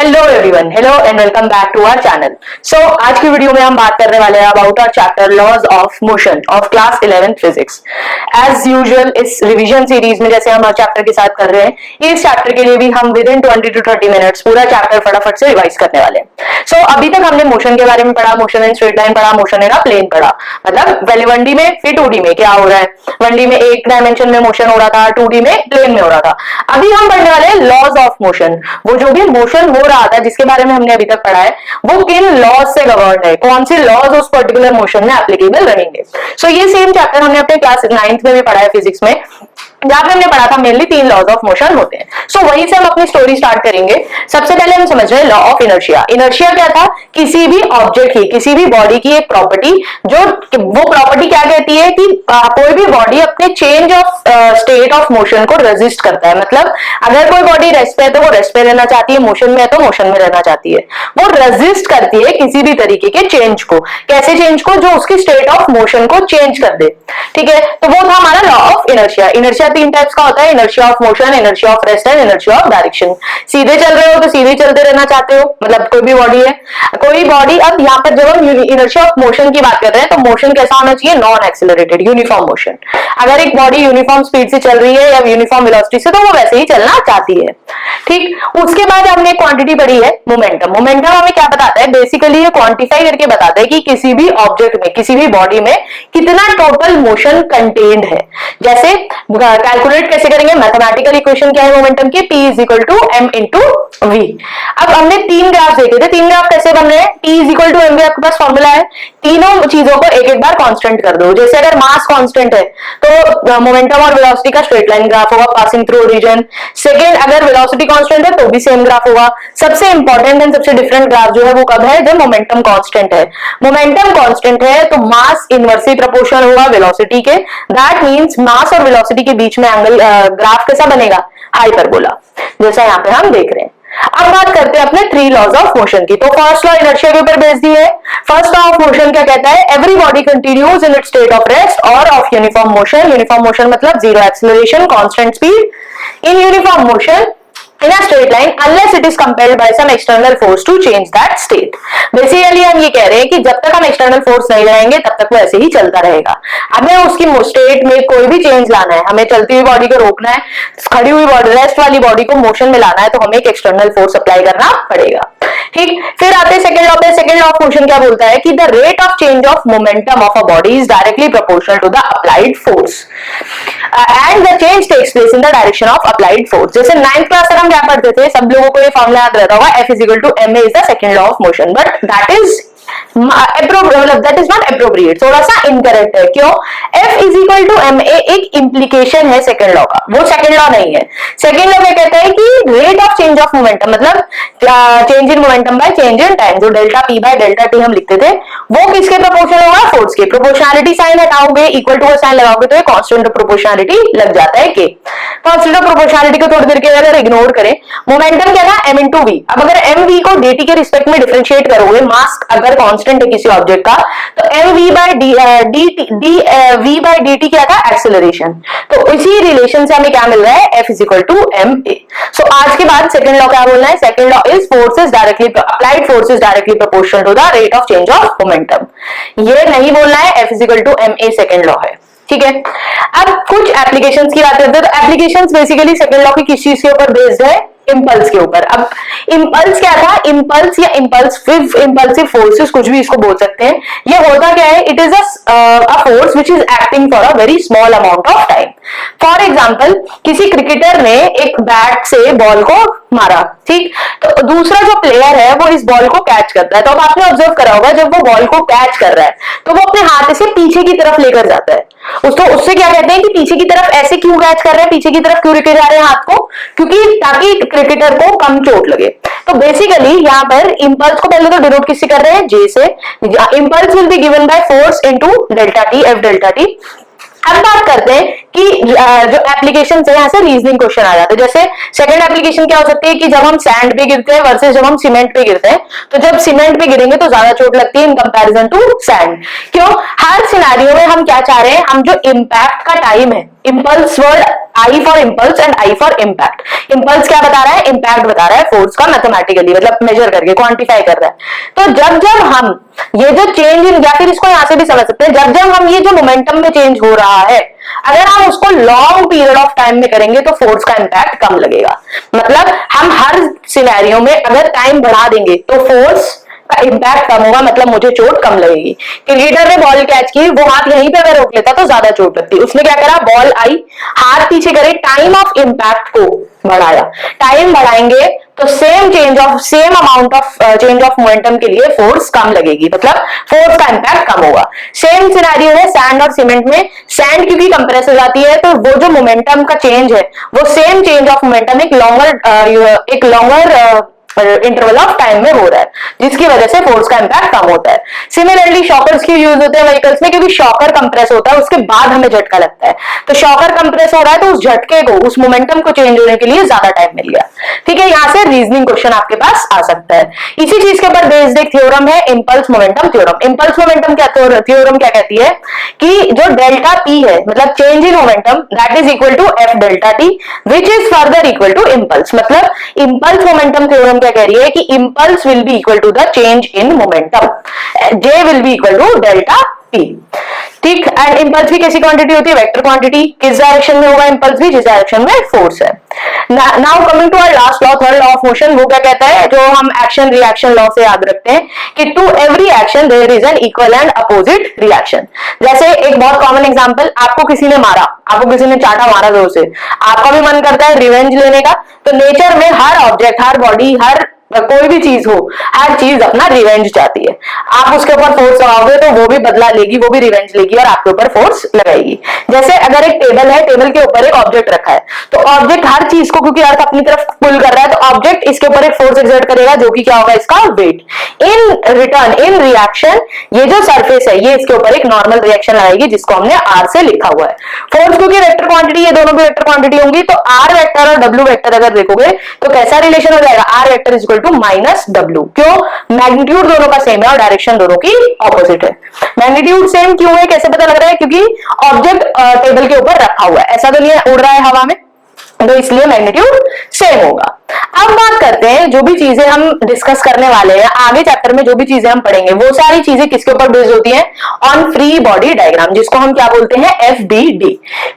Hello everyone, hello and welcome back to our channel. So आज की video में हम बात करने वाले हैं about our chapter laws of motion of class 11th physics. As usual इस रिवीजन सीरीज में जैसे हम हर चैप्टर के साथ कर रहे हैं, इस चैप्टर के लिए भी हम विद इन 20 to 30 मिनट्स पूरा चैप्टर फटाफट से रिवाइज करने वाले हैं। सो अभी तक हमने मोशन के बारे में पढ़ा, मोशन इन स्ट्रेट लाइन पढ़ा, मोशन इन अ प्लेन पढ़ा, मतलब पहले 1D में फिर 2D में क्या हो रहा है। 1D में एक डायमेंशन में मोशन हो रहा था, 2D में प्लेन में हो रहा था। अभी हम पढ़ने वाले हैं लॉज ऑफ मोशन। वो जो भी मोशन हो रहा था जिसके बारे में हमने अभी तक पढ़ा है वो किन लॉज से गवर्न है, कौन सी लॉज उस पर्टिकुलर मोशन में एप्लीकेबल रहेंगे। सो ये सेम चैप्टर हमने अपने क्लास 9th में भी पढ़ा है फिजिक्स में, जहां पे हमने पढ़ा था मेनली 3 लॉज ऑफ मोशन होते हैं। सो वहीं से हम अपनी स्टोरी स्टार्ट करेंगे। सबसे पहले हम समझ रहे हैं लॉ ऑफ इनर्शिया। इनर्शिया क्या था? किसी भी ऑब्जेक्ट की, किसी भी बॉडी की एक प्रॉपर्टी, जो वो प्रॉपर्टी क्या कहती है कि कोई भी बॉडी अपने change of state of motion को रेजिस्ट करता है। मतलब अगर कोई बॉडी रेस्ट पे है तो वो रेस्ट पे रहना चाहती है, मोशन में है तो मोशन में रहना चाहती है। वो रेजिस्ट करती है किसी भी तरीके के चेंज को। कैसे चेंज को? जो उसकी स्टेट ऑफ मोशन को चेंज कर दे। ठीक है, तो वो था हमारा law of inertia. Inertia 3 types का होता है, inertia of motion, inertia of rest and inertia of direction. सीधे चल रहे हो तो सीधे चलते रहना चाहते हो, मतलब कोई भी बॉडी है, कोई बॉडी। अब यहाँ पर जब हम इनर्शिया ऑफ मोशन की बात कर रहे हैं तो मोशन कैसा होना चाहिए? Non accelerated, uniform motion. अगर एक बॉडी यूनिफॉर्म स्पीड से चल रही है या यूनिफॉर्म वेलोसिटी से, तो वो वैसे ही चलना चाहती है। ठीक, उसके बाद हमने क्वांटिटी पढ़ी है मोमेंटम। मोमेंटम हमें क्या बताता है? बेसिकली ये क्वांटिफाई करके बताता है कि किसी भी ऑब्जेक्ट में, किसी भी बॉडी में कितना टोटल मोशन कंटेन्ड है। जैसे कैलकुलेट कैसे करेंगे? मैथमेटिकल इक्वेशन क्या है मोमेंटम की? P is equal to m into v। अब हमने 3 ग्राफ देखे थे, 3 ग्राफ कैसे बन रहे हैं? P is equal to m v आपके पास फॉर्मूला है। तीनों चीजों को एक एक बार कांस्टेंट कर दो। जैसे अगर मास कांस्टेंट है तो मोमेंटम और वेलोसिटी का स्ट्रेट लाइन ग्राफ होगा पासिंग थ्रू रीजन। सेकंड, अगर वेलोसिटी कांस्टेंट है तो भी सेम ग्राफ होगा। सबसे इंपॉर्टेंट एंड सबसे डिफरेंट ग्राफ जो है वो कब है? जब मोमेंटम कांस्टेंट है। मोमेंटम कांस्टेंट है तो मास इनवर्सली प्रोपोर्शनल होगा वेलोसिटी के। दैट मींस मास और वेलोसिटी के बीच में एंगल ग्राफ कैसा बनेगा? हाइपरबोला, जैसा यहाँ पे हम देख रहे हैं। अब बात करते हैं अपने 3 लॉज ऑफ मोशन की। तो फर्स्ट लॉ इनर्शिया के ऊपर बेस्ड है। फर्स्ट लॉ ऑफ मोशन क्या कहता है? Every body continues in its state of rest और of uniform motion. Uniform motion मतलब zero acceleration, constant speed in uniform motion in a straight line unless it is compelled by some external force to change that state। Basically हम ये कह रहे हैं कि जब तक हम एक्सटर्नल फोर्स नहीं लाएंगे तब तक वो ऐसे ही चलता रहेगा। हमें उसकी स्टेट में कोई भी चेंज लाना है, हमें चलती हुई बॉडी को रोकना है, खड़ी हुई बॉडी, रेस्ट वाली बॉडी को मोशन में लाना है, तो हमें एक एक्सटर्नल फोर्स अप्लाई करना पड़ेगा। ठीक, फिर आते हैं सेकंड लॉ पे। सेकंड लॉ ऑफ मोशन क्या बोलता है कि the rate of change of momentum of a body is directly proportional to the applied force and the change takes place in the direction of applied force. जैसे 9th class तक हम क्या पढ़ते थे, सब लोगों को ये फॉर्मूला याद रहता होगा, F is equal to ma is the second law of motion, but that is that is not appropriate, थोड़ा सा इनकरेक्ट है। क्यों? F is equal to ma एक इंप्लीकेशन है सेकंड लॉ का, वो सेकंड लॉ नहीं है। सेकंड लॉ क्या कहता है कि rate of change of momentum मतलब change in momentum by change in time, जो delta p by delta t हम लिखते थे, वो किसके प्रोपोर्शनल होगा? फोर्स के। प्रोपोर्शनलिटी साइन हटाओगे, इक्वल टू का साइन लगाओगे तो ये कांस्टेंट ऑफ प्रोपोर्शनलिटी लग जाता है k। कांस्टेंट ऑफ प्रोपोर्शनलिटी को थोड़ी देर के अगर इग्नोर करें, मोमेंटम क्या था? m into v। अब अगर mv को dt के रिस्पेक्ट में डिफरेंशिएट करोगे, मास अगर कांस्टेंट है किसी ऑब्जेक्ट का, तो mv by v by dt क्या था? एक्सेलरेशन। तो इसी रिलेशन से हमें क्या मिल रहा है? F is equal to ma। So आज के बाद सेकंड लॉ क्या बोलना है? Second law is force is directly applied force is directly proportional to the rate of change of momentum. ये नहीं बोलना है F is equal to ma second law है। ठीक है, अब कुछ एप्लीकेशंस की बात करते हैं। तो एप्लीकेशंस बेसिकली सेकंड लॉ की किस चीज के ऊपर बेस्ड है? इंपल्स के ऊपर। अब इंपल्स क्या था? इंपल्स या इंपल्सिव फोर्सेस, कुछ भी इसको बोल सकते हैं। ये होता क्या है? It is a force which is acting for a very small amount of time. For example, किसी क्रिकेटर ने एक बैट से बॉल को मारा, ठीक, तो दूसरा जो प्लेयर है वो इस बॉल को कैच करता है। तो अब आपने ऑब्जर्व करा होगा, जब वो बॉल को कैच कर रहा है तो वो अपने हाथ से पीछे की तरफ लेकर जाता है। उससे क्या कहते हैं कि पीछे की तरफ ऐसे क्यों कैच कर रहे हैं, पीछे की तरफ क्यों लेके जा रहे हैं हाथ को? क्योंकि ताकि क्रिकेटर को कम चोट लगे। तो बेसिकली यहाँ पर इंपल्स को पहले तो डिनोट किससे कर रहे हैं? जे से। Impulse will be given by force into delta T, F delta T. अब बात करते हैं कि जो एप्लीकेशन है यहाँ से रीजनिंग क्वेश्चन आ जाते हैं। जैसे सेकंड एप्लीकेशन क्या हो सकती है कि जब हम सैंड पे गिरते हैं वर्सेस जब हम सीमेंट पे गिरते हैं, तो जब सीमेंट पे गिरेंगे तो ज्यादा चोट लगती है इन कंपैरिजन टू सैंड। क्यों? हर सिनेरियो में हम क्या चाह रहे हैं, हम जो इम्पैक्ट का टाइम है, impulse word I for impulse and I for impact. Impulse क्या बता रहा है, इम्पैक्ट बता रहा है फोर्स का मैथमेटिकली, मतलब मेजर करके क्वांटिफाई कर रहा है। तो जब जब हम ये जो चेंज इन, या फिर इसको यहां से भी समझ सकते हैं, जब जब हम ये जो मोमेंटम में चेंज हो रहा है, अगर हम उसको लॉन्ग पीरियड ऑफ टाइम में करेंगे तो फोर्स का इंपैक्ट कम लगेगा। मतलब हम हर सिनेरियो में अगर टाइम बढ़ा देंगे तो फोर्स का इंपैक्ट कम होगा, मतलब मुझे चोट कम लगेगी। क्रिकेटर ने बॉल कैच की, वो हाथ यहीं पे अगर रोक लेता तो ज्यादा चोट लगती। उसने क्या करा, बॉल आई, हाथ पीछे करे, टाइम ऑफ इंपैक्ट को बढ़ाया। टाइम बढ़ाएंगे तो same amount of change of momentum के लिए फोर्स कम लगेगी, मतलब फोर्स का इंपैक्ट कम होगा। सेम सिनेरियो है सैंड और सीमेंट में। सैंड क्योंकि कंप्रेस हो जाती है तो वो जो मोमेंटम का चेंज है वो सेम चेंज ऑफ मोमेंटम एक लॉन्गर इंटरवल ऑफ टाइम में हो रहा है, जिसकी वजह से फोर्स का इंपैक्ट कम होता है। सिमिलरली शॉकर्स की यूज होते हैं व्हीकल्स में, क्योंकि शॉकर कंप्रेस होता है उसके बाद हमें झटका लगता है। तो शॉकर कंप्रेस हो रहा है तो उस झटके को, उस मोमेंटम को चेंज होने के लिए ज्यादा टाइम मिल गया। ठीक है, यहां से रीजनिंग क्वेश्चन आपके पास आ सकता है। इसी चीज के ऊपर बेस्ड एक थ्योरम है, impulse momentum theorem. Impulse momentum क्या थ्योरम क्या कहती है कि जो डेल्टा पी है, मतलब change in momentum, that is equal to F delta T which is further equal to impulse. मतलब इंपल्स मोमेंटम थ्योरम क्या कह रही है कि impulse will be equal to the change in momentum, J will be equal to delta P। ठीक, and impulse भी कैसी quantity होती है, वेक्टर क्वांटिटी। किस डायरेक्शन में होगा इंपल्स भी, जिस डायरेक्शन में फोर्स है। Now coming to our last law, third law of motion, वो क्या कहता है, जो हम एक्शन रिएक्शन लॉ से याद रखते हैं कि to every action there is an equal and opposite reaction. जैसे एक बहुत कॉमन एग्जांपल, आपको किसी ने मारा, आपको किसी ने चाटा मारा जोर से, आपका भी मन करता है रिवेंज लेने का। तो नेचर में हर ऑब्जेक्ट, हर बॉडी, हर कोई भी चीज हो, हर चीज अपना रिवेंज चाहती है। आप उसके ऊपर फोर्स लगाओगे तो वो भी बदला लेगी, वो भी रिवेंज लेगी और आपके ऊपर फोर्स लगाएगी। जैसे अगर एक टेबल है, टेबल के ऊपर एक ऑब्जेक्ट रखा है, तो ऑब्जेक्ट हर चीज को, क्योंकि अर्थ अपनी तरफ पुल कर रहा है, तो ऑब्जेक्ट इसके ऊपर एक फोर्स एक्सर्ट करेगा, जो कि क्या होगा, इसका weight. In return, in reaction, ये जो सरफेस है ये इसके ऊपर एक नॉर्मल रिएक्शन लगाएगी, जिसको हमने आर से लिखा हुआ है। फोर्स क्योंकि वेक्टर क्वांटिटी, ये दोनों भी वेक्टर क्वांटिटी होंगी, तो आर वेक्टर और डब्ल्यू वेक्टर अगर देखोगे तो कैसा रिलेशन हो जाएगा, R vector is equal to minus W. क्यों? मैग्नीट्यूड दोनों का सेम है और डायरेक्शन दोनों की ऑपोजिट है। मैग्नीट्यूड सेम क्यों है, कैसे पता लग रहा है, क्योंकि ऑब्जेक्ट टेबल के ऊपर रखा हुआ है, ऐसा तो नहीं है उड़ रहा है हवा में, तो इसलिए मैग्नीट्यूड सेम होगा। अब बात करते हैं, जो भी चीजें हम डिस्कस करने वाले हैं आगे चैप्टर में, जो भी चीजें हम पढ़ेंगे वो सारी चीजें किसके ऊपर बेस्ड होती हैं, ऑन फ्री बॉडी डायग्राम, जिसको हम क्या बोलते हैं, FBD।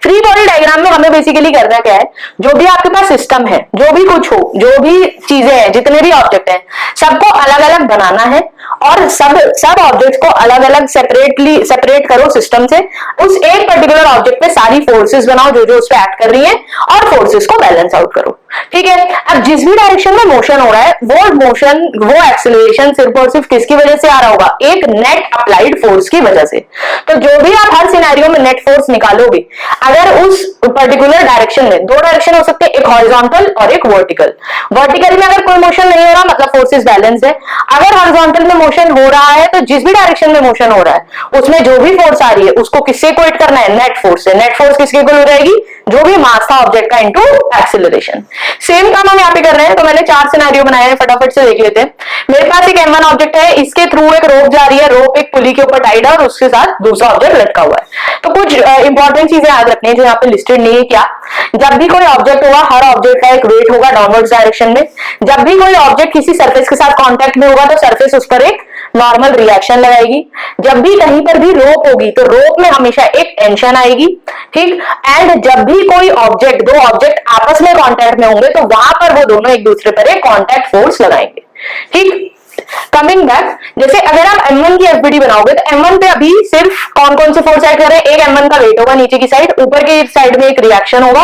फ्री बॉडी डायग्राम में हमें बेसिकली करना क्या है, जो भी आपके पास सिस्टम है, जो भी कुछ हो, जो भी चीजें हैं, जितने भी ऑब्जेक्ट हैं, सबको अलग अलग बनाना है और सब ऑब्जेक्ट्स को अलग अलग सेपरेट करो सिस्टम से। उस एक पर्टिकुलर ऑब्जेक्ट पे सारी फोर्सेस बनाओ जो जो उस पे एक्ट कर रही हैं और फोर्सेस को बैलेंस आउट करो। ठीक है, अब जिस भी डायरेक्शन में मोशन हो रहा है वो एक्सेलरेशन सिर्फ और सिर्फ किसकी वजह से आ रहा होगा, एक नेट अप्लाइड फोर्स की वजह से। तो जो भी आप हर सिनेरियो में नेट फोर्स निकालोगे, अगर उस पर्टिकुलर डायरेक्शन में, दो डायरेक्शन हो सकते हैं, एक हॉरिजॉन्टल और एक वर्टिकल। वर्टिकल में अगर कोई मोशन नहीं हो रहा, मतलब फोर्सेस बैलेंस है। अगर हॉरिजॉन्टल में मोशन हो रहा है तो जिस भी डायरेक्शन में मोशन हो रहा है उसमें जो भी फोर्स आ रही है उसको किससे इक्वेट करना है, नेट फोर्स से। नेट फोर्स किसके इक्वल हो जाएगी, जो भी मास था ऑब्जेक्ट का इनटू एक्सेलरेशन। सेम काम हम यहाँ पे कर रहे हैं, तो मैंने 4 सिनेरियो बनाए हैं, फटाफट से देख लेते हैं। मेरे पास एक M1 ऑब्जेक्ट है, इसके थ्रू एक रोप जा रही है, रोप एक पुली के ऊपर टाइड है और उसके साथ दूसरा ऑब्जेक्ट लटका हुआ है। तो कुछ इंपॉर्टेंट चीजें याद रखनी है जो यहाँ पे लिस्टेड नहीं है। क्या, जब भी कोई ऑब्जेक्ट होगा, हर ऑब्जेक्ट का एक वेट होगा डाउनवर्ड डायरेक्शन में। जब भी कोई ऑब्जेक्ट किसी सरफेस के साथ कॉन्टेक्ट में होगा तो सरफेस उस पर एक नॉर्मल रिएक्शन लगाएगी। जब भी कहीं पर भी रोप होगी तो रोप में हमेशा एक टेंशन आएगी। ठीक, एंड जब भी कोई ऑब्जेक्ट, दो ऑब्जेक्ट आपस में कांटेक्ट में होंगे तो वहां पर वो दोनों एक दूसरे पर एक कांटेक्ट फोर्स लगाएंगे। ठीक, कमिंग बैक, जैसे अगर आप M1 की FBD बनाओगे तो M1 पे अभी सिर्फ कौन कौन से फोर्स एक्ट कर रहे हैं, एक M1 का वेट होगा नीचे की साइड, ऊपर की साइड में एक रिएक्शन होगा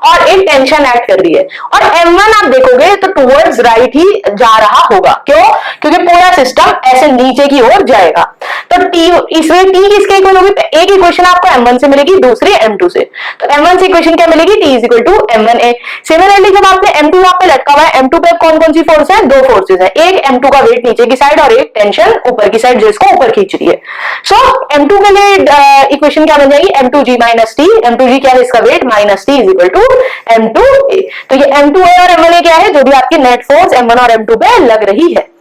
और एक टेंशन एक्ट कर रही है। और M1 आप देखोगे तो टुवर्ड्स राइट ही जा रहा होगा। क्यों? क्योंकि पूरा सिस्टम ऐसे नीचे की ओर जाएगा। तो T, इसमें T किसके इक्वल होगी, एक इक्वेशन आपको M1 से मिलेगी, दूसरी M2 से। तो M1 से इक्वेशन क्या मिलेगी, T is equal to M1A। Similarly जब आपने M2 वहां पे लटका हुआ है, M2 पे कौन कौन सी फोर्स है, दो फोर्सेज है, एक M2 का वेट नीचे नीचे की साइड और एक टेंशन ऊपर की साइड जिसको ऊपर खींच रही है। सो M2 के लिए इक्वेशन क्या बन जाएगी, M2G माइनस टी। M2G क्या है इसका weight, minus T is equal to M2A। तो ये M2A और M1A क्या है, जो भी आपकी नेट फोर्स M1 और M2 पे लग रही है।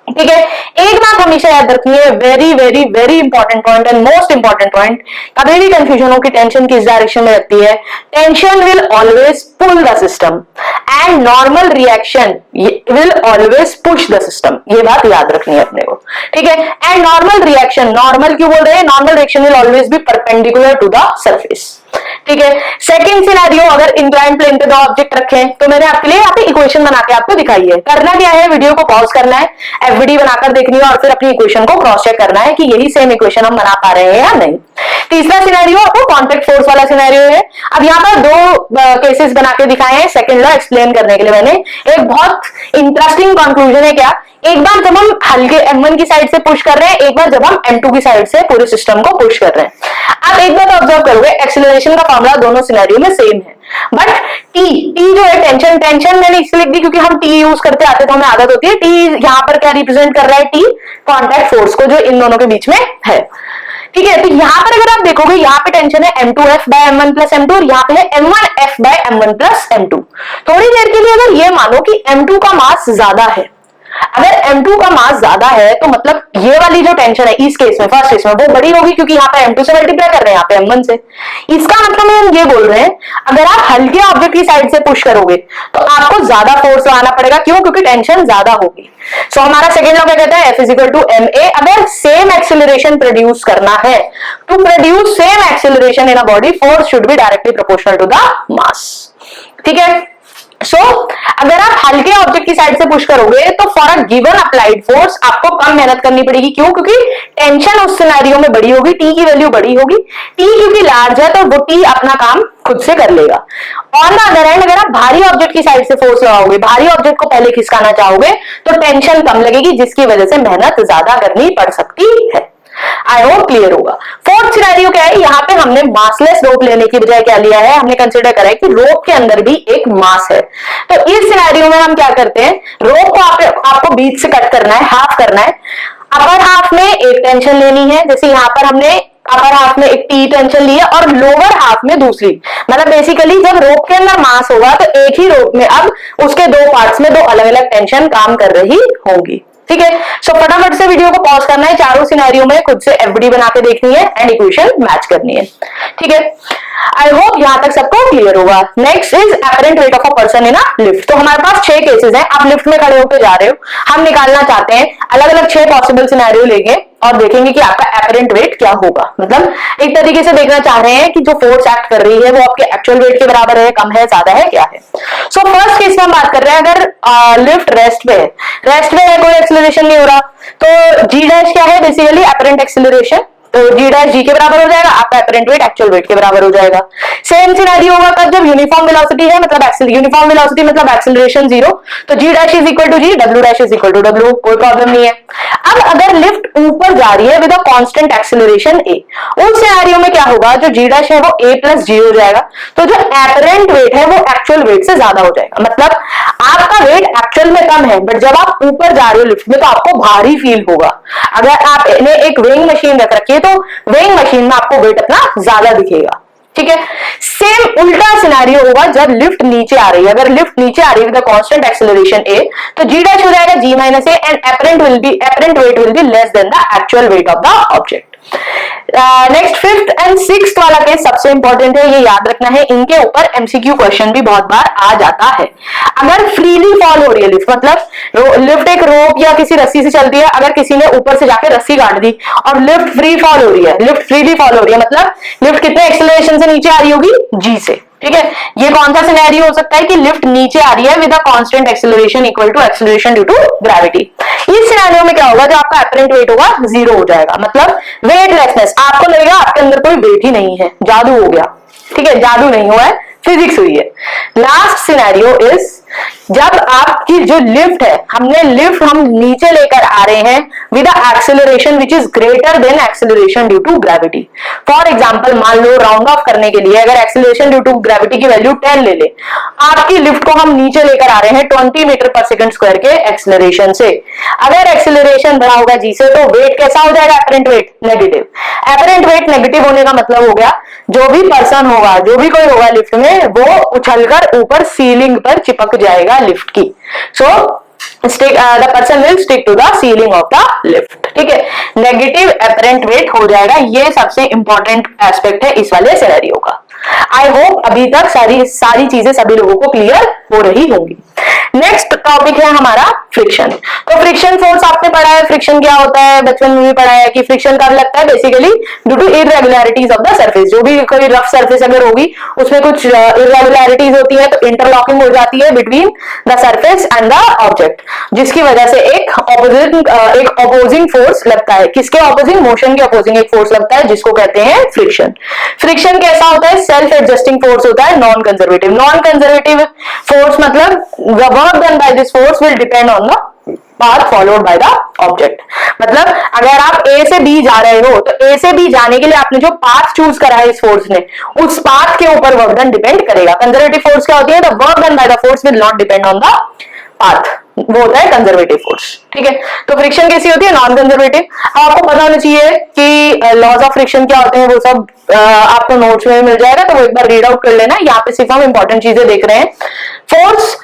ठीक है, एक बात हमेशा याद रखनी है, very very very important point and most important point, कभी भी कंफ्यूजन हो कि टेंशन किस डायरेक्शन में लगती है। Tension will always pull the system and normal reaction will always push the system, ये बात याद रखनी है अपने को। ठीक है, एंड नॉर्मल रिएक्शन, नॉर्मल क्यों बोल रहे हैं, normal reaction will always be perpendicular to the surface. ठीक है, सेकंड सिनेरियो, अगर इंक्लाइंड प्लेन पे दो ऑब्जेक्ट रखे हैं, तो मैंने आपके लिए यहाँ पे इक्वेशन बना के आपको दिखाई है। करना क्या है, वीडियो को पॉज करना है, एफवीडी बनाकर देखनी है और फिर अपनी इक्वेशन को क्रॉस चेक करना है कि यही सेम इक्वेशन हम बना पा रहे हैं या नहीं। तीसरा सिनेरियो आपको कॉन्टैक्ट फोर्स वाला सिनेरियो है। अब यहाँ पर दो केसेस बना के दिखाए हैं सेकंड लॉ एक्सप्लेन करने के लिए। मैंने एक बहुत इंटरेस्टिंग कंक्लूजन है क्या, एक बार जब हम हल्के M1 की साइड से पुश कर रहे हैं, एक बार जब हम M2 की साइड से पूरे सिस्टम को पुश कर रहे हैं। आप एक बार ऑब्जर्व करोगे एक्सीलरेशन का फॉर्मूला दोनों सिनेरियो में सेम है, बट टी जो है टेंशन मैंने इसलिए लिख दी क्योंकि हम टी यूज करते आते तो हमें आदत होती है। टी यहाँ पर क्या रिप्रेजेंट कर रहा है, टी कॉन्टैक्ट फोर्स को जो इन दोनों के बीच में है। ठीक है, तो यहाँ पर अगर आप देखोगे, यहाँ पे टेंशन है M2F bye M1 plus M2 और यहाँ पे है M1F bye M1 plus M2। थोड़ी देर के लिए अगर ये मानो कि M2 का मास ज्यादा है, अगर M2 का मास ज्यादा है तो मतलब ये वाली जो टेंशन है इस केस में, फर्स्ट केस में, वो बड़ी होगी क्योंकि यहाँ पे M2 से मल्टीप्लाई कर रहे हैं यहाँ पे M1 से। इसका मतलब हम ये बोल रहे हैं, अगर आप हल्के ऑब्जेक्ट की साइड से पुश करोगे तो आपको ज्यादा फोर्स लगाना पड़ेगा, क्यों, क्योंकि टेंशन ज्यादा होगी। सो हमारा सेकेंड लॉ क्या कहता है, F is equal to ma। अगर सेम एक्सेलरेशन प्रोड्यूस करना है, to produce same acceleration in a body, force should be directly proportional to the mass. ठीक है, सो अगर आप हल्के ऑब्जेक्ट की साइड से पुश करोगे तो for a given applied force आपको कम मेहनत करनी पड़ेगी, क्यों, क्योंकि टेंशन उस सिनेरियो में बड़ी होगी, टी की वैल्यू बड़ी होगी। टी क्योंकि लार्ज है तो वो टी अपना काम खुद से कर लेगा। ऑन द अदर हैंड अगर आप भारी ऑब्जेक्ट की साइड से फोर्स लगाओगे, भारी ऑब्जेक्ट को पहले खिसकाना चाहोगे तो टेंशन कम लगेगी, जिसकी वजह से मेहनत ज्यादा करनी पड़ सकती है। आई होप क्लियर होगा। फोर्थ सिनेरियो क्या है, यहाँ पे हमने मासलेस रोप लेने की बजाय क्या लिया है, हमने कंसिडर करा है कि रोप के अंदर भी एक मास है। तो इस सिनेरियो में हम क्या करते हैं, रोप को आपको बीच से कट करना है, हाफ करना है। अपर हाफ में एक टेंशन लेनी है, जैसे यहाँ पर हमने अपर हाफ में एक टी टेंशन ली है और लोअर हाफ में दूसरी। मतलब बेसिकली जब रोप के अंदर मास होगा तो एक ही रोप में अब उसके दो पार्ट्स में दो अलग अलग टेंशन काम कर रही होंगी। ठीक है, सो फटाफट से वीडियो को पॉज करना है, चारों सिनेरियो में खुद से एफडी बना के देखनी है एंड इक्वेशन मैच करनी है। ठीक है, आई होप यहां तक सबको क्लियर होगा। Next is apparent weight of a person in a lift. तो हमारे पास 6 केसेस हैं, आप लिफ्ट में खड़े होकर जा रहे हो, हम निकालना चाहते हैं अलग अलग 6 पॉसिबल सिनेरियो लेंगे और देखेंगे कि आपका एपरेंट वेट क्या होगा। मतलब एक तरीके से देखना चाह रहे हैं कि जो फोर्स एक्ट कर रही है वो आपके एक्चुअल वेट के बराबर है, कम है, ज्यादा है, क्या है। सो फर्स्ट केस में हम बात कर रहे हैं, अगर लिफ्ट रेस्ट पे है, कोई एक्सेलरेशन नहीं हो रहा, तो जी डैश क्या है, बेसिकली एपरेंट एक्सेलरेशन। तो जी डैश जी के बराबर हो जाएगा, आपका एपरेंट वेट एक्चुअल वेट के बराबर हो जाएगा। सेम सिनेरियो होगा कब, जब यूनिफॉर्म वेलोसिटी है, मतलब यूनिफॉर्म वेलोसिटी मतलब एक्सेलरेशन 0, तो g dash is equal to g, W dash is equal to W, कोई प्रॉब्लम नहीं है। अब अगर लिफ्ट ऊपर जा रही है with a constant acceleration a, उस सिनेरियो में क्या होगा, जो जी डैश है वो a प्लस जी हो जाएगा, तो जो एपरेंट वेट है वो एक्चुअल वेट से ज्यादा हो जाएगा। मतलब आपका वेट एक्चुअल में कम है, बट जब आप ऊपर जा रहे हो लिफ्ट में तो आपको भारी फील होगा। अगर आपने एक वेइंग मशीन रख रखी है तो वेइंग मशीन में आपको वेट अपना ज्यादा दिखेगा। ठीक है, सेम उल्टा सिनेरियो होगा जब लिफ्ट नीचे आ रही है। अगर लिफ्ट नीचे आ रही है विद कांस्टेंट एक्सेलरेशन a, तो g डैश हो जाएगा g minus a and apparent weight will be less than the actual weight of the object. Next fifth and sixth वाला केस सबसे इंपॉर्टेंट है, ये याद रखना है, इनके ऊपर एमसीक्यू क्वेश्चन भी बहुत बार आ जाता है। अगर फ्रीली फॉल हो रही है लिफ्ट, मतलब लिफ्ट एक रोप या किसी रस्सी से चलती है, अगर किसी ने ऊपर से जाकर रस्सी काट दी और लिफ्ट फ्री फॉल हो रही है, लिफ्ट फ्रीली फॉल हो रही है, मतलब लिफ्ट कितने एक्सेलरेशन से नीचे आ रही होगी, जी से। ठीक है, ये कौन सा सिनेरियो हो सकता है कि लिफ्ट नीचे आ रही है with a constant acceleration equal to acceleration due to gravity. इस सिनेरियो में क्या होगा, जो आपका एपरेंट वेट होगा 0 हो जाएगा, मतलब वेटलेसनेस, आपको लगेगा आपके अंदर कोई वेट ही नहीं है, जादू हो गया। ठीक है, जादू नहीं हुआ है, फिजिक्स हुई है। लास्ट सिनेरियो इज जब आपकी जो लिफ्ट है, हम नीचे लेकर आ रहे हैं with acceleration which is greater than acceleration due to gravity. For example मान लो राउंड ऑफ करने के लिए अगर एक्सेलरेशन ड्यू टू ग्रेविटी की वैल्यू 10 ले ले, आपकी लिफ्ट को हम नीचे लेकर आ रहे हैं 20 मीटर पर सेकंड स्क्वायर के एक्सेलरेशन से। अगर एक्सेलरेशन बढ़ा होगा जी से, तो वेट कैसा हो जाएगा? Apparent wait negative. Apparent wait negative होने का मतलब हो गया जो भी पर्सन होगा, जो भी कोई होगा लिफ्ट में, वो उछलकर ऊपर सीलिंग पर चिपक जाएगा लिफ्ट की। सो the person will stick to the ceiling of the lift। ठीक है, नेगेटिव एपरेंट वेट हो जाएगा। ये सबसे इंपॉर्टेंट एस्पेक्ट है इस वाले सिनेरियो का। आई होप अभी तक सारी चीजें सभी लोगों को क्लियर हो रही होंगी। नेक्स्ट टॉपिक है हमारा फ्रिक्शन। तो फ्रिक्शन फोर्स आपने पढ़ा है, फ्रिक्शन क्या होता है, बचपन में भी पढ़ा है कि फ्रिक्शन कब लगता है? Basically due to irregularities of the surface. जो भी कोई रफ सरफेस अगर होगी उसमें कुछ इरेगुलरिटीज होती है, तो इंटरलॉकिंग हो जाती है between the surface and the object, जिसकी वजह से एक अपोजिंग फोर्स लगता है। किसके अपोजिंग? मोशन के अपोजिंग एक फोर्स लगता है, जिसको कहते हैं फ्रिक्शन। फ्रिक्शन कैसा होता है? सेल्फ एडजस्टिंग फोर्स होता है, non conservative. Non conservative force मतलब the work done by this force will depend on the path followed by the object। मतलब अगर आप A से B जा रहे हो, तो A से B जाने के लिए आपने जो पाथ चूज करा है इस फोर्स ने, उस पाथ के ऊपर वर्क डन डिपेंड करेगा। कंजर्वेटिव फोर्स क्या होती है? The work done by the force will not depend on the path, वो होता है कंजर्वेटिव फोर्स। ठीक है, तो फ्रिक्शन कैसी होती है? Non conservative. आपको पता होना चाहिए कि लॉज ऑफ फ्रिक्शन क्या होते हैं, वो सब आपको नोट्स में मिल जाएगा, तो वो एक बार रीड आउट कर लेना। यहाँ पे सिर्फ हम इंपॉर्टेंट चीजें देख रहे हैं। फोर्स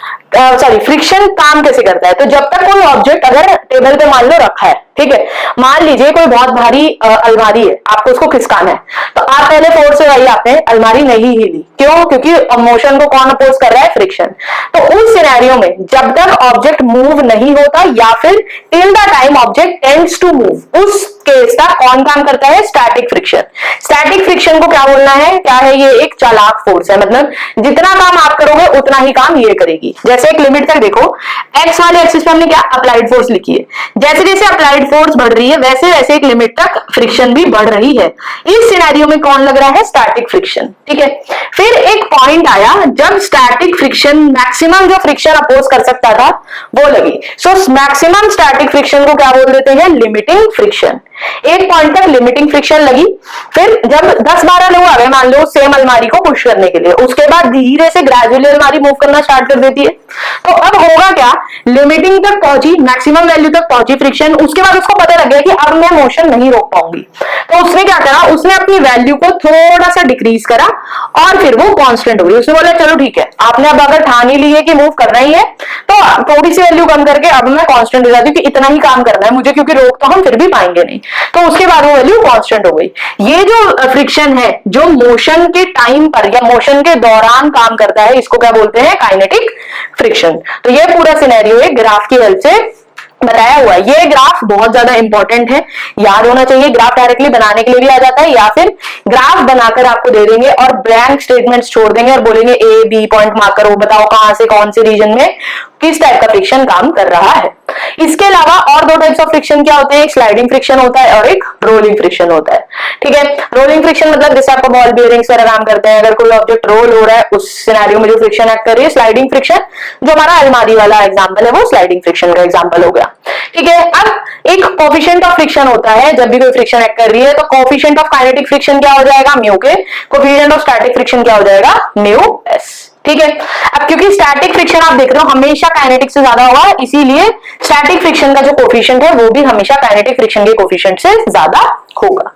फ्रिक्शन काम कैसे करता है? तो जब तक कोई ऑब्जेक्ट अगर टेबल पे मान लो रखा है, ठीक है, मान लीजिए कोई बहुत भारी अलमारी है, आपको उसको खिसकाना है, तो आप पहले फोर्स से भाई आपने अलमारी नहीं हिली। क्यों? क्योंकि मोशन को कौन अपोज कर रहा है? फ्रिक्शन। तो उस सिनेरियो में जब तक ऑब्जेक्ट मूव नहीं होता या फिर till the time object tends to move, उस केस का कौन काम करता है? Static friction. स्टैटिक फ्रिक्शन को क्या बोलना है? क्या है? ये एक चालाक फोर्स है, मतलब जितना काम आप करोगे उतना ही काम ये करेगी। जैसे एक लिमिट तक देखो, एक्स वाले एक्सिस पे हमने क्या अप्लाइड फोर्स लिखी है, जैसे जैसे अप्लाइड फोर्स बढ़ रही है वैसे वैसे एक लिमिट तक फ्रिक्शन भी बढ़ रही है। इस सिनेरियो में कौन लग रहा है? Static friction. ठीक है, फिर एक पॉइंट आया जब स्टैटिक फ्रिक्शन मैक्सिमम जो फ्रिक्शन अपोज कर सकता था वो लगी। सो मैक्सिमम स्टैटिक फ्रिक्शन को क्या बोल देते हैं? Limiting friction. एक पॉइंट तक लिमिटिंग फ्रिक्शन लगी, फिर जब 10-12 लोग आ गए मान लो सेम अलमारी को पुश करने के लिए, उसके बाद धीरे से ग्रेजुअली अलमारी मूव करना स्टार्ट कर देती है। तो अब होगा क्या? लिमिटिंग तक पहुंची, मैक्सिमम वैल्यू तक पहुंची फ्रिक्शन, उसके बाद उसको पता लग गया कि अब मैं मोशन नहीं रोक पाऊंगी, तो उसने क्या करा? उसने अपनी वैल्यू को थोड़ा सा डिक्रीज करा और फिर वो कांस्टेंट हो गई। उसने बोला चलो ठीक है, आपने अब अगर ठान ही ली है कि मूव करना ही है, तो थोड़ी सी वैल्यू कम करके अब मैं कांस्टेंट हो जाती हूँ कि इतना ही काम करना है मुझे, क्योंकि रोक तो हम फिर भी पाएंगे नहीं। तो उसके बाद वो वैल्यू कांस्टेंट हो गई। ये जो फ्रिक्शन है जो मोशन के टाइम पर या मोशन के दौरान काम करता है, इसको क्या बोलते हैं? Kinetic friction. तो ये पूरा सिनेरियो एक ग्राफ की हेल्प से बताया हुआ है। ये ग्राफ बहुत ज्यादा इंपॉर्टेंट है, याद होना चाहिए। ग्राफ डायरेक्टली बनाने के लिए भी आ जाता है, या फिर ग्राफ बनाकर आपको दे देंगे और ब्लैंक स्टेटमेंट्स छोड़ देंगे और बोलेंगे ए बी पॉइंट मार्क करो, बताओ कहां से कौन से रीजन में किस टाइप का फ्रिक्शन काम कर रहा है। इसके अलावा और दो टाइप्स ऑफ फ्रिक्शन क्या होते हैं? एक स्लाइडिंग फ्रिक्शन होता है और एक रोलिंग फ्रिक्शन होता है। ठीक है, रोलिंग फ्रिक्शन मतलब जैसे आपको बॉल बेयरिंग्स वगैरह काम करते हैं, अगर कोई ऑब्जेक्ट रोल हो रहा है उस सिनेरियो में जो फ्रिक्शन एक्ट कर रही है। स्लाइडिंग फ्रिक्शन जो हमारा अलमारी वाला एग्जांपल है वो स्लाइडिंग फ्रिक्शन का एग्जांपल हो गया। ठीक है, अब एक कोफिशिएंट ऑफ फ्रिक्शन होता है जब भी कोई फ्रिक्शन एक्ट कर रही है, तो कोफिशिएंट ऑफ काइनेटिक फ्रिक्शन क्या हो जाएगा? म्यू के। कोफिशिएंट ऑफ स्टैटिक फ्रिक्शन क्या हो जाएगा? Mu S. ठीक है, अब क्योंकि स्टैटिक फ्रिक्शन आप देख रहे हो हमेशा काइनेटिक से ज्यादा होगा, इसीलिए स्टैटिक फ्रिक्शन का जो कोफिशिएंट है वो भी हमेशा काइनेटिक फ्रिक्शन के कोफिशिएंट से ज्यादा होगा।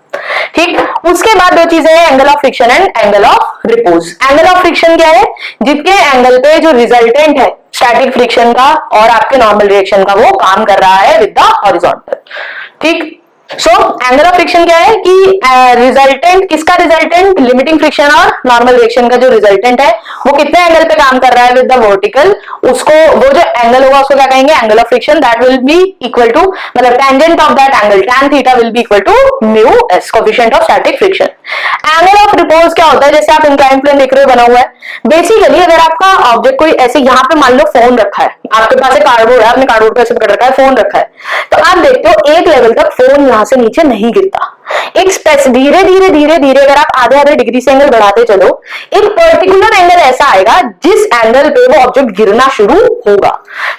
ठीक, उसके बाद दो चीजें हैं, angle of friction and angle of repose. Angle of friction क्या है? जितने एंगल पे जो रिजल्टेंट है स्टैटिक फ्रिक्शन का और आपके नॉर्मल रिएक्शन का वो काम कर रहा है विद द हॉरिजॉन्टल। ठीक, सो एंगल ऑफ फ्रिक्शन क्या है कि रिजल्टेंट, किसका रिजल्टेंट? लिमिटिंग फ्रिक्शन और नॉर्मल रिएक्शन का जो रिजल्टेंट है वो कितने एंगल पे काम कर रहा है विद द वर्टिकल, उसको वो जो एंगल होगा उसको क्या कहेंगे? Angle of friction. That will be equal to, मतलब tangent of that angle tan theta will be equal to mu s, coefficient of static friction. Angle of repose क्या होता है? जैसे आप इंक्लाइन प्लेन देख रहे हो बना हुआ है, बेसिकली अगर आपका ऑब्जेक्ट कोई ऐसे यहाँ पे मान लो फोन रखा है, आपके पास एक कार्डबोर्ड है, आपने कार्डबोर्ड पे ऐसे पकड़ रखा है, फोन रखा है, तो आप आप देखते हो एक लेवल तक फोन यहां से नीचे नहीं गिरता। एक धीरे धीरे धीरे धीरे अगर आप आधे आधे डिग्री से एंगल बढ़ाते चलो, एक पर्टिकुलर एंगल ऐसा आएगा जिस एंगल पे वो ऑब्जेक्ट गिरना शुरू होगा।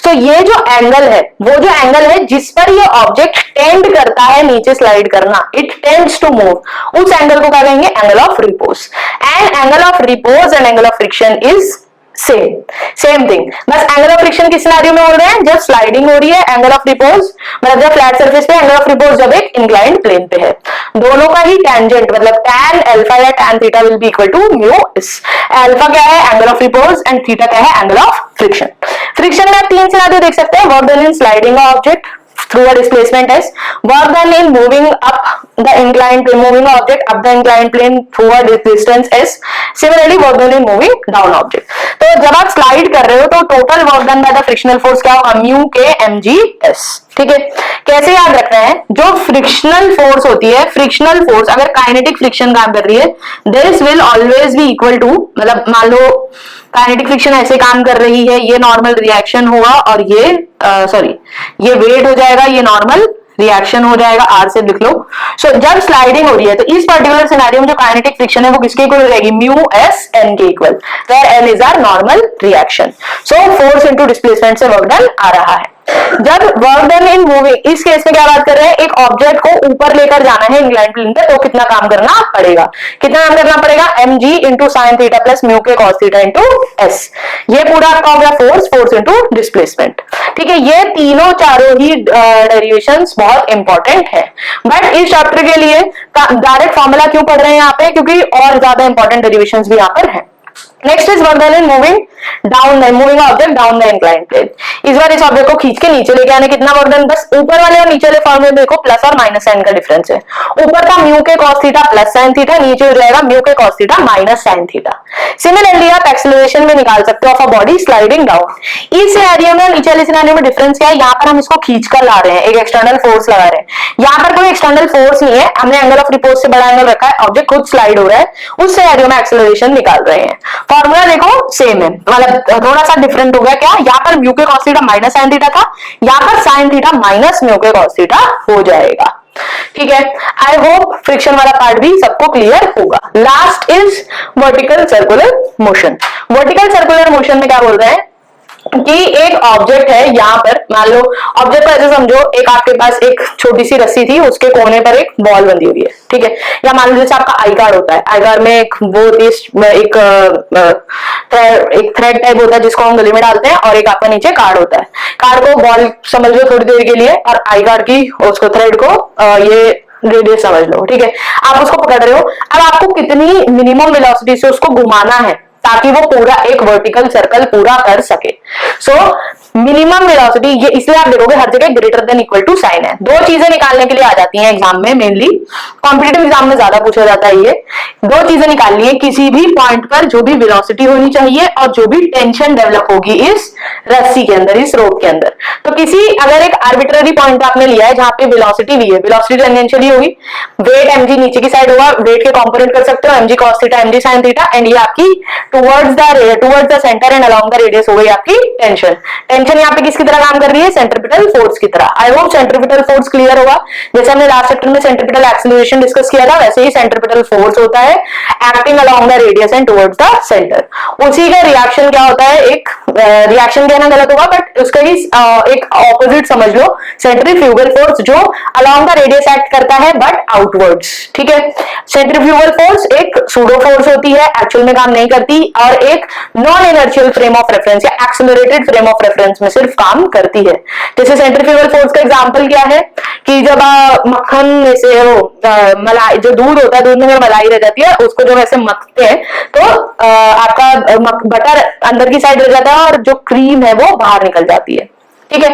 सो ये जो एंगल है वो जो एंगल है जिस पर ये ऑब्जेक्ट टेंड करता है नीचे स्लाइड करना, इट टेंड्स टू मूव, उस एंगल को क्या कहेंगे? Angle of repose. And angle of repose and angle of friction is same thing. बस एंगल ऑफ फ्रिक्शन किस सिनेरियो में हो रहे हैं? जब स्लाइडिंग हो रही है। एंगल ऑफ रिपोज मतलब जब फ्लैट सरफेस पे, एंगल ऑफ रिपोज जब एक इंक्लाइंड प्लेन पे है। दोनों का ही टेंजेंट मतलब tan अल्फा या tan theta will be equal to mu इस। अल्फा क्या है? Angle of repose, and theta क्या है? Angle of friction. फ्रिक्शन में आप तीन सिनेरियो देख सकते हैं। Work done in sliding object through a displacement s, work done in moving up the inclined plane, moving object up the inclined plane through a distance s, similarly work done in moving down object। तो जब आप slide कर रहे हो तो total work done by the frictional force क्या होगा? Mu के mg s। ठीक है, कैसे याद रखना है? जो फ्रिक्शनल फोर्स होती है, फ्रिक्शनल फोर्स अगर काइनेटिक फ्रिक्शन काम कर रही है, this will always be equal to, मतलब मान लो काइनेटिक फ्रिक्शन ऐसे काम कर रही है, ये नॉर्मल रिएक्शन होगा और ये ये वेट हो जाएगा, ये नॉर्मल रिएक्शन हो जाएगा, आर से लिख लो। सो जब स्लाइडिंग हो रही है तो इस पर्टिकुलर सिनेरियो में जो काइनेटिक फ्रिक्शन है वो किसके इक्वल हो जाएगी? म्यू एस एन के equal, where N is our normal reaction. So force into displacement से वर्क डन आ रहा है। जब वर्क डन इन मूविंग, इस केस में क्या बात कर रहे हैं? एक ऑब्जेक्ट को ऊपर लेकर जाना है इंक्लाइंड प्लेन पे, तो कितना काम करना पड़ेगा? कितना काम करना पड़ेगा? mg into sine theta plus mu के कॉस थीटा इंटू एस। ये पूरा आपका हो गया फोर्स इंटू डिस्प्लेसमेंट। ठीक है, ये तीनों चारों ही डेरिवेशंस बहुत इंपॉर्टेंट है, बट इस चैप्टर के लिए डायरेक्ट फॉर्मूला क्यों पढ़ रहे हैं यहाँ पे? क्योंकि और ज्यादा इंपॉर्टेंट डेरिवेशंस भी यहाँ पर है। Next is work done in moving down the moving object down the inclined plane. इस बार इस ऑब्जेक्ट को खींच के नीचे लेके आने, कितना वर्क डन? बस ऊपर वाले और नीचे वाले फॉर्मूले में देखो प्लस और माइनस साइन का डिफरेंस है। ऊपर का म्यू के cos theta plus sine theta, नीचे हो जाएगा म्यू के cos theta minus sine theta. Similarly आप एक्सेलरेशन में निकाल सकते हो of a body sliding down. इस सिनेरियो में नीचे वाले सिनेरियो में डिफरेंस क्या है? यहाँ पर हम इसको खींच कर ला रहे हैं, एक एक्सटर्नल फोर्स लगा रहे हैं। यहाँ पर कोई एक्सटर्नल फोर्स नहीं है, हमने एंगल ऑफ रिपोज से बड़ा एंगल रखा है, ऑब्जेक्ट खुद स्लाइड हो रहा है, उस सिनेरियो में एक्सेलरेशन निकाल रहे हैं। फॉर्मूला देखो सेम है, मतलब थोड़ा सा डिफरेंट हो गया। क्या? यहाँ पर म्यू के cos theta minus sine theta था, यहाँ पर साइन थीटा माइनस म्यू के कॉस थीटा हो जाएगा। ठीक है, आई होप फ्रिक्शन वाला पार्ट भी सबको क्लियर होगा। Last is vertical circular motion. Vertical circular motion में क्या बोल रहे हैं कि एक ऑब्जेक्ट है, यहाँ पर मान लो ऑब्जेक्ट को ऐसे समझो, एक आपके पास एक छोटी सी रस्सी थी, उसके कोने पर एक बॉल बंधी हुई है। ठीक है, या मान लो जैसे आपका आई कार्ड होता है, आई कार्ड में एक थ्रेड टाइप होता है जिसको हम गले में डालते हैं, और एक आपका नीचे कार्ड होता है। कार्ड को बॉल समझ लो थोड़ी देर के लिए, और आई कार्ड की उसको थ्रेड को ये रेडियस समझ लो। ठीक है, आप उसको पकड़ रहे हो, अब आपको कितनी मिनिमम वेलोसिटी से उसको घुमाना है ताकि वो पूरा एक वर्टिकल सर्कल पूरा कर सके। सो मिनिमम वेलोसिटी, ये इसलिए आप देखोगे हर जगह greater than equal to sign है। दो चीजें निकालने के लिए आ जाती हैं एग्जाम में, मेनली कॉम्पिटिटिव एग्जाम में ज्यादा पूछा जाता है। ये दो चीजें निकालनी है, किसी भी पॉइंट पर जो भी वेलोसिटी होनी चाहिए और जो भी टेंशन डेवलप होगी इस रस्सी के अंदर, इस रोप के अंदर। तो किसी अगर एक आर्बिट्ररी पॉइंट आपने लिया है जहां पे वेलोसिटी भी है, वेलोसिटी टेंजेंशियली होगी, वेट mg नीचे की साइड होगा, वेट के कंपोनेंट कर सकते हो mg cos theta mg sin theta, and ये आपकी towards the centre and along the radius हो गई आपकी टेंशन। टेंशन यहाँ पे किसकी तरह काम कर रही है? सेंट्रीपिटल फोर्स की तरह। I hope centripetal force clear होगा। जैसे हमने लास्ट चैप्टर में सेंट्रीपिटल एक्सेलरेशन डिस्कस किया था, वैसे ही सेंट्रीपिटल फोर्स होता है acting along the radius and towards the centre. उसी का रिएक्शन क्या होता है? एक रिएक्शन कहना गलत होगा, बट उसका ही एक ऑपोजिट समझ लो, सेंट्रीफ्यूगल फोर्स जो अलोंग द रेडियस एक्ट करता है बट आउटवर्ड्स। ठीक है, सेंट्रीफ्यूगल फोर्स एक सूडो फोर्स होती है, एक्चुअल में काम नहीं करती, और एक non inertial frame of reference या एक्सेलरेटेड फ्रेम ऑफ रेफरेंस में सिर्फ काम करती है। जैसे सेंट्रीफ्यूगल फोर्स का एग्जांपल क्या है कि जब मक्खन में से मलाई, जो दूध होता है, दूध में मलाई रह जाती है, उसको जब ऐसे मथते हैं तो आपका बटर अंदर की साइड रह जाता है और जो क्रीम है वो बाहर निकल जाती है। ठीक है,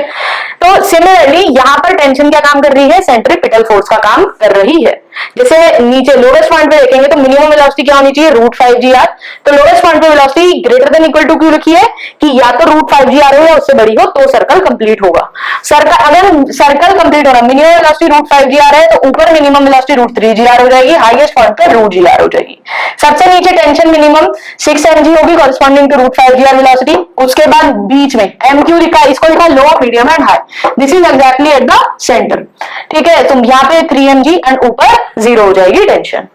तो सिमिलरली यहाँ पर टेंशन क्या काम कर रही है? सेंट्रीपिटल फोर्स का काम कर रही है। जैसे नीचे लोवेस्ट पॉइंट पे देखेंगे तो मिनिमम वेलोसिटी क्या होनी चाहिए, √5gr। तो लोवेस्ट पॉइंट पे velocity greater than equal to क्यों लिखी है कि या तो √5gr हो या उससे बड़ी हो तो सर्कल कंप्लीट होगा। सर्कल अगर सर्कल कंप्लीट होना मिनिमम वेलोसिटी √5gr है तो ऊपर मिनिमम वेलोसिटी √3gr हो जाएगी, हाईएस्ट पॉइंट पे √gr हो जाएगी। सबसे नीचे टेंशन मिनिमम 6 mg होगी कॉरेस्पॉन्डिंग टू √5gr वेलोसिटी। उसके बाद बीच में MQ लिखा, इसको लिखा low, medium and high. This is exactly at the centre. ठीक है, तो यहाँ पे 3 mg एंड ऊपर 0 हो जाएगी टेंशन।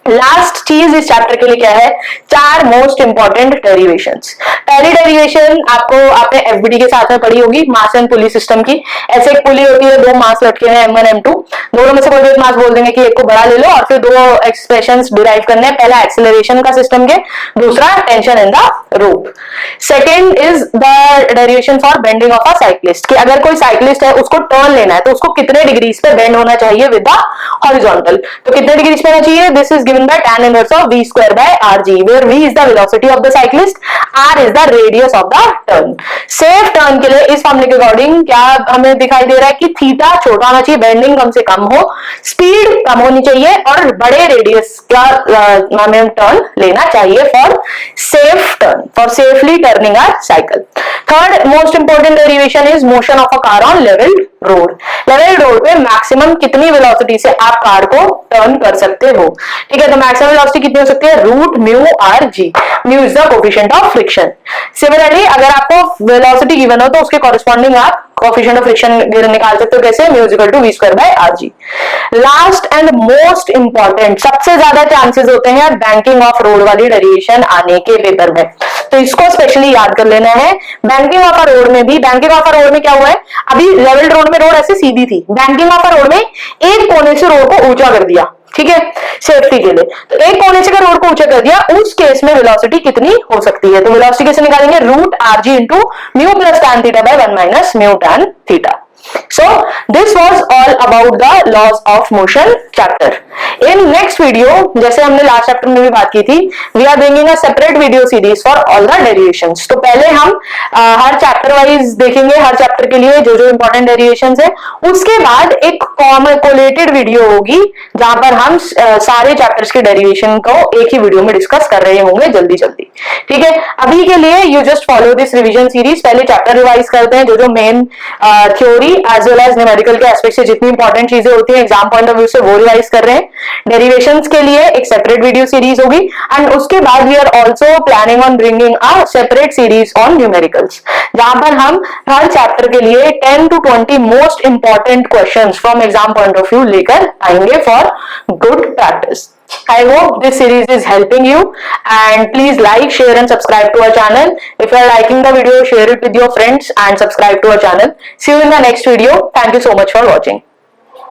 लास्ट चीज इस चैप्टर के लिए क्या है, 4 मोस्ट इंपॉर्टेंट डेरिवेशंस। पहली डेरिवेशन आपने एफबीडी के साथ में पढ़ी होगी, मास एंड पुली सिस्टम की। ऐसे एक पुली होती है, 2 मास लटके हैं M1 M2, दोनों में से कोई एक मास बोल देंगे कि एक को बड़ा ले लो और फिर 2 एक्सप्रेशंस डिराइव करने हैं, पहला एक्सेलरेशन का सिस्टम के, दूसरा tension in the rope. Second is the derivation for bending of a cyclist, कि अगर कोई साइक्लिस्ट है उसको टर्न लेना है तो उसको कितने डिग्रीज पे बेंड होना चाहिए विद द हॉरिजॉन्टल। तो कितने डिग्रीज पे होना चाहिए, this is given by tan inverse of v square by rg, where v is the velocity of the cyclist, r is the radius of the turn। Safe turn के लिए इस फॉर्मूले के अकॉर्डिंग क्या हमें दिखाई दे रहा है कि थीटा छोटा होना चाहिए, बेंडिंग कम से कम हो, स्पीड कम होनी चाहिए और बड़े रेडियस का हमें टर्न लेना चाहिए for safe turn, for safely turning a cycle. Third most important derivation is motion of a car on levelled road. Levelled road पे मैक्सिमम कितनी वेलोसिटी से आप कार को टर्न कर सकते हो। ठीक है, तो मैक्सिमम वेलोसिटी कितनी हो सकती है, √μ/g। Mu is the coefficient of friction. Similarly अगर आपको वेलोसिटी गिवन हो तो उसके कॉरेस्पॉन्डिंग आप कोफिशिएंट ऑफ फ्रिक्शन निकाल सकते हो, कैसे, mu equal to v square by rg। Last and most important, सबसे ज्यादा चांसेस होते हैं बैंकिंग ऑफ रोड वाली डेरिवेशन आने के पेपर में, तो इसको स्पेशली याद कर लेना है। बैंकिंग ऑफ अ रोड में भी, बैंकिंग ऑफ अ रोड में क्या हुआ है, अभी लेवल्ड रोड में रोड ऐसे सीधी थी, बैंकिंग ऑफ अ रोड में एक कोने से रोड को ऊंचा कर दिया, ठीक है, सेफ्टी के लिए। तो एक कोने से रोड को ऊंचा कर दिया, उस केस में वेलोसिटी कितनी हो सकती है, तो वेलोसिटी कैसे निकालेंगे, √rg into mu plus tan theta by 1 minus mu tan theta. So this was all about the laws of motion chapter. In next video, जैसे हमने लास्ट चैप्टर में भी बात की थी, we are bringing a separate video series for all the derivations. तो पहले हम हर चैप्टर वाइज देखेंगे, हर चैप्टर के लिए जो जो इंपॉर्टेंट डेरिवेशंस है, उसके बाद एक कोलेटेड वीडियो होगी जहां पर हम सारे चैप्टर्स के डेरिवेशन को एक ही वीडियो में डिस्कस कर रहे होंगे जल्दी जल्दी। ठीक है, अभी के लिए you just follow this revision series. पहले चैप्टर रिवाइज करते हैं, जो जो main theory as well as numerical के एस्पेक्ट से जितनी इंपॉर्टेंट चीजें होती हैं एग्जाम पॉइंट ऑफ व्यू से, वो रिवाइज कर रहे हैं। डेरिवेशंस के लिए एक सेपरेट वीडियो सीरीज होगी एंड उसके बाद we are also planning on bringing a separate series on numericals, जहां पर हम हर चैप्टर के लिए 10 to 20 most important questions from exam point of view लेकर आएंगे for good practice. I hope this series is helping you, and please like, share and subscribe to our channel. If you are liking the video, share it with your friends and subscribe to our channel. See you in the next video. Thank you so much for watching.